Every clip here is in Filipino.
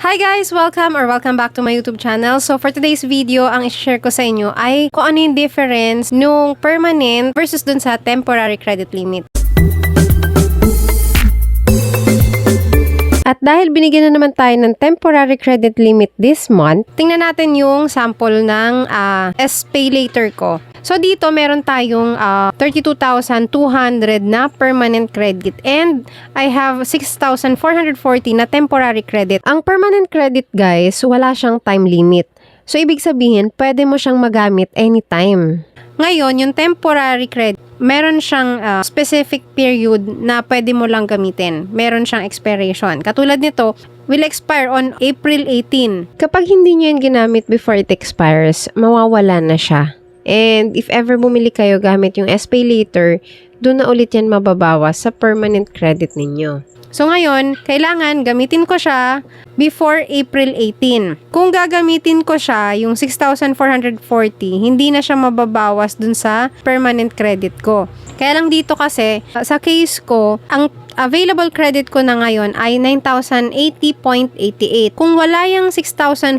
Hi guys! Welcome back to my YouTube channel. So for today's video, ang i-share ko sa inyo ay kung ano yung difference nung permanent versus dun sa temporary credit limit. At dahil binigyan na naman tayo ng temporary credit limit this month, tingnan natin yung sample ng SPayLater ko. So dito meron tayong 32,200 na permanent credit and I have 6,440 na temporary credit. Ang permanent credit guys, wala siyang time limit. So ibig sabihin, pwede mo siyang magamit anytime. Ngayon, yung temporary credit, meron siyang specific period na pwede mo lang gamitin. Meron siyang expiration. Katulad nito, will expire on April 18. Kapag hindi nyo yun ginamit before it expires, mawawala na siya. And if ever bumili kayo gamit yung SPayLater, doon na ulit yan mababawas sa permanent credit ninyo. So ngayon, kailangan gamitin ko siya before April 18. Kung gagamitin ko siya, yung 6,440, hindi na siya mababawas dun sa permanent credit ko. Kaya lang dito kasi, sa case ko, ang available credit ko na ngayon ay 9,080.88. Kung wala yung 6,440,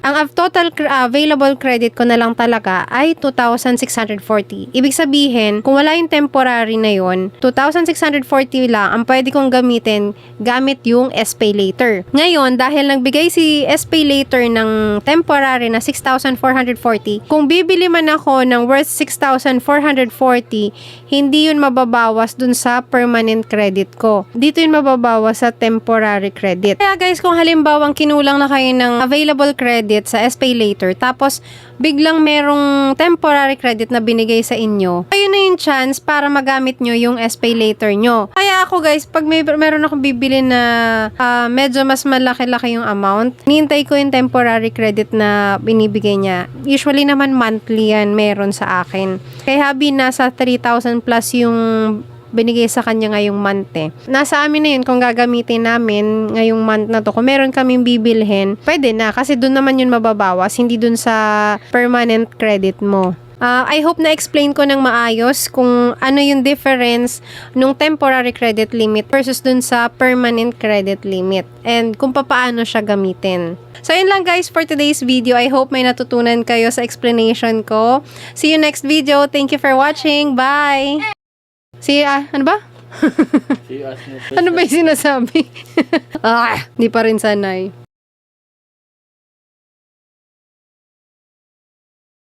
ang total available credit ko na lang talaga ay 2,640. Ibig sabihin, kung wala yung temporary na yun, 2,640 lang ang pwede kong gamitin gamit yung SPayLater. Ngayon, dahil nagbigay si SPayLater ng temporary na 6,440, kung bibili man ako ng worth 6,440, hindi yun mababawas dun sa permanent credit ko. Dito yun mababawas sa temporary credit. Kaya guys, kung halimbawang kinulang na kayo ng available credit sa SPayLater, tapos biglang merong temporary credit na binigay sa inyo, ayun na yung chance para magamit nyo yung SPayLater nyo. Kaya ako guys, pag meron akong bibili na medyo mas malaki-laki yung amount, hinihintay ko yung temporary credit na binibigay niya. Usually naman monthly yan meron sa akin. Kaya habi nasa 3,000 plus yung binigay sa kanya ngayong month eh. Nasa amin na yun kung gagamitin namin ngayong month na to. Kung meron kaming bibilhin, pwede na kasi doon naman yun mababawas, hindi doon sa permanent credit mo. I hope na explain ko ng maayos kung ano yung difference nung temporary credit limit versus dun sa permanent credit limit and kung paano siya gamitin. So yun lang guys for today's video. I hope may natutunan kayo sa explanation ko. See you next video. Thank you for watching. Bye! Ano ba? Ano ba yung sinasabi? Di pa rin sanay.